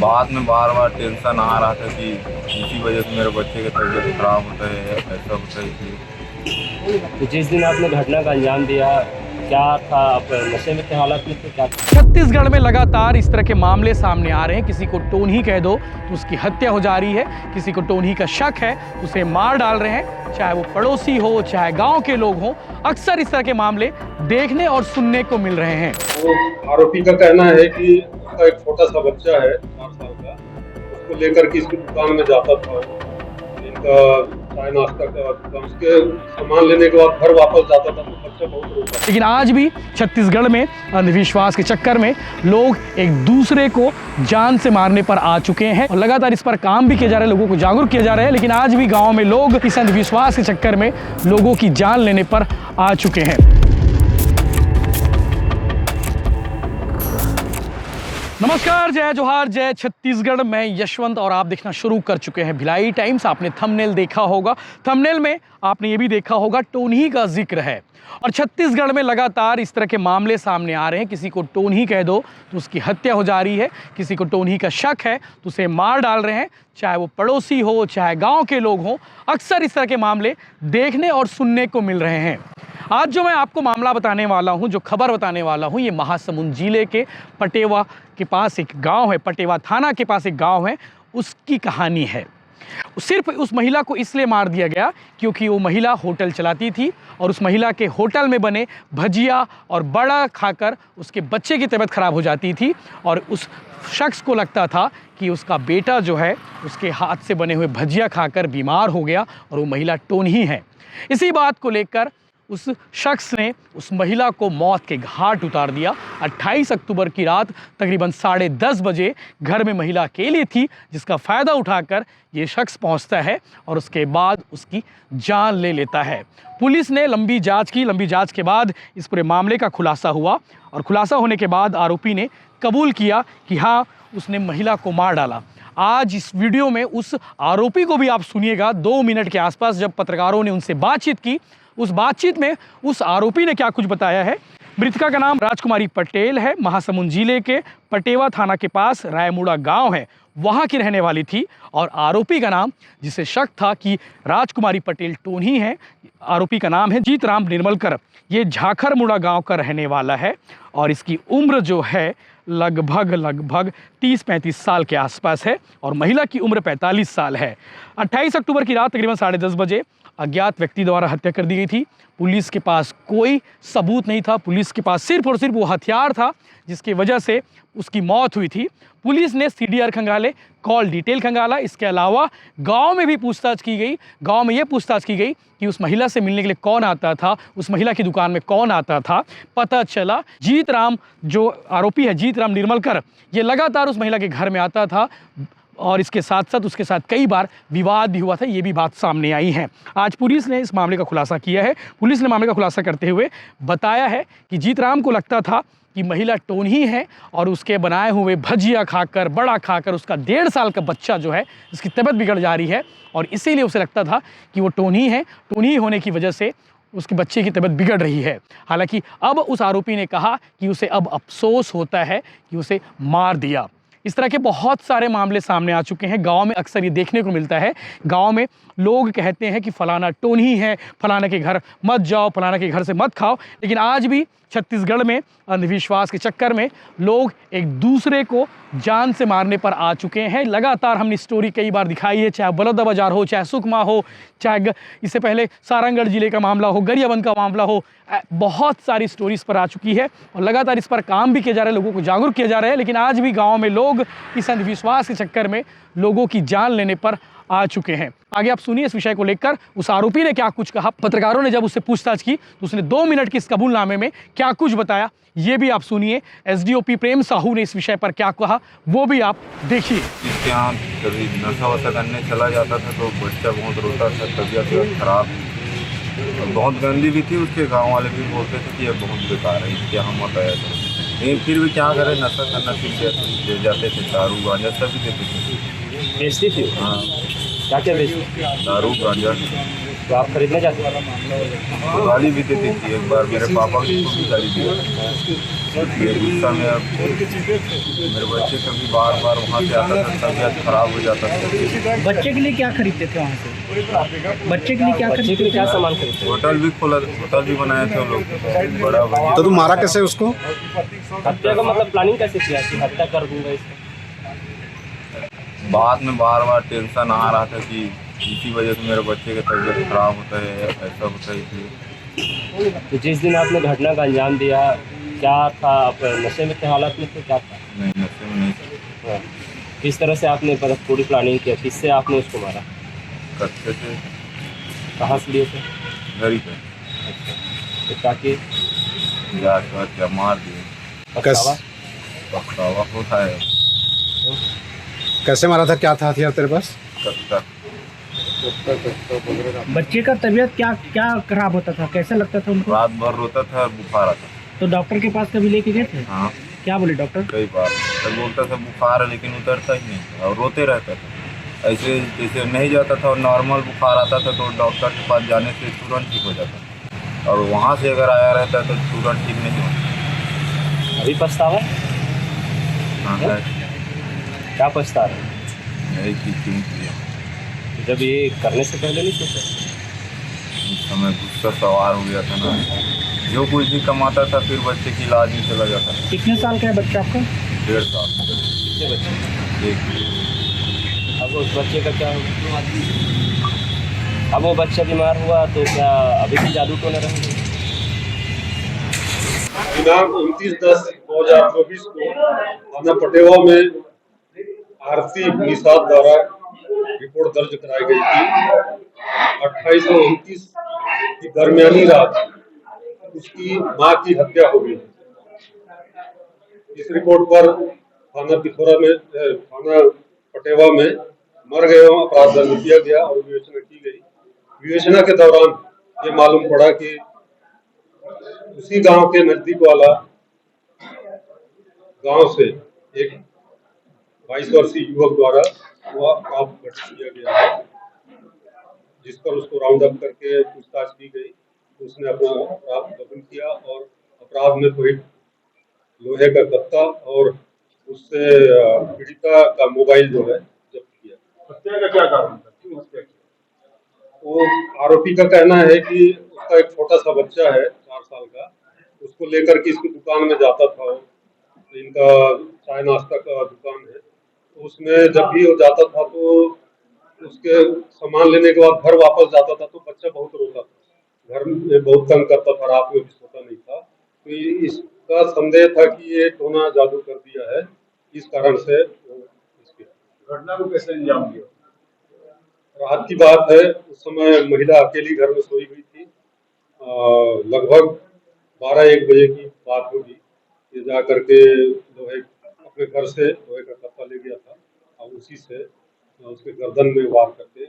बाद में बार बार टेंशन आ रहा था कि इसी वजह से मेरे बच्चे की तबीयत खराब होता है, ऐसा होता है इसलिए। तो जिस दिन आपने घटना का अंजाम दिया, क्या था, आप नशे में थे, हालत में थे, क्या? छत्तीसगढ़ में लगातार इस तरह के मामले सामने आ रहे हैं। किसी को टोनही कह दो तो उसकी हत्या हो जा रही है, किसी को टोनही का शक है तो उसे मार डाल रहे हैं, चाहे वो पड़ोसी हो चाहे गांव के लोग हों। अक्सर इस तरह के मामले देखने और सुनने को मिल रहे हैं। तो आरोपी का कहना है कि उसका एक छोटा सा बच्चा है 4 साल का, उसको लेकर के इसकी दुकान में जाता था, इनका चाय नाश्ता करता था, उसके सामान लेने के बाद घर वापस जाता था तो बच्चा बहुत रोता था। लेकिन आज भी छत्तीसगढ़ में अंधविश्वास के चक्कर में लोग एक दूसरे को जान से मारने पर आ चुके हैं और लगातार इस पर काम भी किया जा रहा है, लोगों को जागरूक किया जा रहा है। लेकिन आज भी गांव में लोग इस अंधविश्वास के चक्कर में लोगों की जान लेने पर आ चुके हैं। नमस्कार, जय जोहार, जय छत्तीसगढ़। मैं यशवंत और आप देखना शुरू कर चुके हैं भिलाई टाइम्स। आपने थंबनेल देखा होगा, थंबनेल में आपने ये भी देखा होगा टोनही का जिक्र है। और छत्तीसगढ़ में लगातार इस तरह के मामले सामने आ रहे हैं। किसी को टोनही कह दो तो उसकी हत्या हो जा रही है, किसी को टोनही का शक है तो उसे मार डाल रहे हैं, चाहे वो पड़ोसी हो चाहे गांव के लोग हों। अक्सर इस तरह के मामले देखने और सुनने को मिल रहे हैं। आज जो मैं आपको मामला बताने वाला हूं, जो खबर बताने वाला हूं, ये महासमुंद जिले के पटेवा के पास एक गांव है, पटेवा थाना के पास एक गांव है, उसकी कहानी है। सिर्फ उस महिला को इसलिए मार दिया गया क्योंकि वो महिला होटल चलाती थी और उस महिला के होटल में बने भजिया और बड़ा खाकर उसके बच्चे की तबीयत खराब हो जाती थी और उस शख्स को लगता था कि उसका बेटा जो है उसके हाथ से बने हुए भजिया खाकर बीमार हो गया और वो महिला टोनही है। इसी बात को लेकर उस शख्स ने उस महिला को मौत के घाट उतार दिया। 28 अक्टूबर की रात तकरीबन 10:30 बजे घर में महिला अकेली थी, जिसका फ़ायदा उठाकर ये शख्स पहुंचता है और उसके बाद उसकी जान ले लेता है। पुलिस ने लंबी जांच की, लंबी जांच के बाद इस पूरे मामले का खुलासा हुआ और खुलासा होने के बाद आरोपी ने कबूल किया कि हाँ, उसने महिला को मार डाला। आज इस वीडियो में उस आरोपी को भी आप सुनिएगा। 2 मिनट के आसपास जब पत्रकारों ने उनसे बातचीत की, उस बातचीत में उस आरोपी ने क्या कुछ बताया है। मृतका का नाम राजकुमारी पटेल है, महासमुंद जिले के पटेवा थाना के पास रायमुड़ा गांव है, वहां की रहने वाली थी। और आरोपी का नाम, जिसे शक था कि राजकुमारी पटेल टोनही है, आरोपी का नाम है जीतराम निर्मलकर। ये झाखरमुड़ा गांव का रहने वाला है और इसकी उम्र जो है लगभग 30-35 साल के आसपास है और महिला की उम्र 45 साल है। 28 अक्टूबर की रात तकरीबन 10:30 बजे अज्ञात व्यक्ति द्वारा हत्या कर दी गई थी। पुलिस के पास कोई सबूत नहीं था, पुलिस के पास सिर्फ और सिर्फ वो हथियार था जिसकी वजह से उसकी मौत हुई थी। पुलिस ने CDR खंगाले, कॉल डिटेल खंगाला। इसके अलावा गांव में भी पूछताछ की गई। गांव में ये पूछताछ की गई कि उस महिला से मिलने के लिए कौन आता था, उस महिला की दुकान में कौन आता था। पता चला जीतराम, जो आरोपी है जीतराम निर्मलकर, ये लगातार उस महिला के घर में आता था और इसके साथ साथ उसके साथ कई बार विवाद भी हुआ था। ये भी बात सामने आई है। आज पुलिस ने इस मामले का खुलासा किया है। पुलिस ने मामले का खुलासा करते हुए बताया है कि जीतराम को लगता था कि महिला टोनही है और उसके बनाए हुए भजिया खाकर, बड़ा खाकर उसका 1.5 साल का बच्चा जो है उसकी तबीयत बिगड़ जा रही है और इसीलिए उसे लगता था कि वो टोनही है। टोनही होने की वजह से उसके बच्चे की तबीयत बिगड़ रही है। हालांकि अब उस आरोपी ने कहा कि उसे अब अफसोस होता है कि उसे मार दिया। इस तरह के बहुत सारे मामले सामने आ चुके हैं। गांव में अक्सर ये देखने को मिलता है। गांव में लोग कहते हैं कि फलाना टोनही है, फलाना के घर मत जाओ, फलाना के घर से मत खाओ। लेकिन आज भी छत्तीसगढ़ में अंधविश्वास के चक्कर में लोग एक दूसरे को जान से मारने पर आ चुके हैं। लगातार हमने स्टोरी कई बार दिखाई है, चाहे बलौदाबाजार हो, चाहे सुकमा हो, चाहे इससे पहले सारंगढ़ जिले का मामला हो, गरियाबंद का मामला हो। बहुत सारी स्टोरीज पर आ चुकी है और लगातार इस पर काम भी किया जा रहा है, लोगों को जागरूक किया जा रहा है। लेकिन आज भी गाँव में लोग इस अंधविश्वास के चक्कर में लोगों की जान लेने पर आ चुके हैं। आगे आप सुनिए इस विषय को लेकर उस आरोपी ने क्या कुछ कहा। पत्रकारों ने जब उससे पूछताछ की तो उसने 2 मिनट के इस कबूलनामे में क्या कुछ बताया, ये भी आप सुनिए। SDOP प्रेम साहू ने इस विषय पर क्या कहा, वो भी आप देखिए। इसके यहाँ कभी नशा वशा करने चला जाता था तो बच्चा बहुत रोता था, तबीयत खराब और बहुत गंदी भी थी। उसके गाँव वाले भी बोलते थे कि ये बहुत बेकार है, इसके यहाँ मत आया था। लेकिन फिर भी क्या करें, नशा करना सीख जाते थे। दारू गांजा सभी देते थे। बेचती थी? हाँ, क्या क्या बेचती? दारू गांजा। तो आप खरीदना चाहते हैं? तो गाली भी देती थी। एक बार मेरे पापा को भी गाली दी। ये गुस्सा में अब मेरे बच्चे कभी बार बार वहाँ से आता था, तबीयत खराब हो जाता था। बच्चे के लिए क्या खरीदते थे वहाँ से? बच्चे के लिए क्या बच्चे के खरीदते लिए थे? क्या सामान खरीदते होटल भी खोला, होटल भी बनाए थे वो लोग, बड़ा भैया। तो तुम मारा कैसे उसको? हत्या का मतलब प्लानिंग कैसे किया कि हत्या कर दूंगा इसको? बाद में बार बार टेंशन आ रहा था कि इसी वजह से मेरे बच्चे का तबीयत खराब होता है, ऐसा होता है, इसलिए। तो जिस दिन आपने घटना का अंजाम दिया, क्या था, आप नशे में थे, हालत में थे, क्या था? नहीं, नशे में नहीं था। हाँ। किस तरह से आपने पूरी प्लानिंग किया, किससे आपने उसको मारा? कच्चे थे, कहाँ से लिए थे? घर ही पे तो ताकि जाकर क्या मार दिए। पछतावा? पछतावा होता है। कैसे मारा था? क्या था हथियार तेरे पास? कच्चा बच्चे का तबीयत क्या क्या खराब होता था, कैसे लगता था उनको? रात भर रोता था और बुखार आता। तो डॉक्टर के पास कभी लेके गए थे? हाँ, क्या बोले डॉक्टर? कई बार तो बोलता था बुखार है, लेकिन उतरता ही नहीं था और रोते रहता था। ऐसे जैसे नहीं जाता था और नॉर्मल बुखार आता था तो डॉक्टर के पास जाने से तुरंत ठीक हो जाता, और वहाँ से अगर आया रहता तो तुरंत ठीक नहीं होता। अभी पछतावा? हाँ, है। क्या पछता रहे? यही चीज़ क्यों किया। जब ये करने से पहले नहीं सोचा? उस समय गुस्सा सवार हो गया था ना, जो कुछ भी कमाता था फिर बच्चे की इलाज में चला जाता था। कितने साल का है बच्चा आपका? 1.5 साल। कितने बच्चे? एक अब उस बच्चे का क्या होगा? अब वो बच्चा बीमार हुआ तो क्या अभी भी जादू टोना रहेंगे? दिनांक 29/10/2024 को थाना पटेवा में आरती निषाद द्वारा रिपोर्ट दर्ज कराई गई थी। 28 और 29 की दरमियानी रात उसकी मां की हत्या हो गई। इस रिपोर्ट पर थाना पटेवा में मर गए अपराध दर्ज किया गया और विवेचना की गई। विवेचना के दौरान ये मालूम पड़ा कि उसी गांव के नजदीक वाला गांव से एक 22 वर्षीय युवक द्वारा हुआ अपराध घटित किया गया है, जिस पर उसको राउंड अप करके पूछताछ की गई। उसने अपना अपराध कबूल किया और अपराध में कोई लोहे का गत्ता और उससे पीड़िता का मोबाइल जो है जब्त किया। हत्या का क्या कारण था, क्यों हत्या की? वो आरोपी का कहना है कि उसका एक छोटा सा बच्चा है 4 साल का, उसको लेकर के इसकी दुकान में जाता था। इनका चाय नाश्ता का दुकान है, तो उसमें जब भी वो जाता था तो उसके सामान लेने के बाद घर वापस जाता था तो बच्चा बहुत रोता था, घर में बहुत तंग करता था, रात में भी सोता नहीं था। तो इसका संदेह था कि ये टोना जादू कर दिया है, इस कारण से इसकी घटना को कैसे अंजाम दिया। रात की बात है, उस समय महिला अकेली घर में सोई हुई थी। लगभग 12-1 बजे की बात होगी। ये जा करके लोहे अपने घर से लोहे का कत्ता ले गया था और उसी से उसके गर्दन में वार करके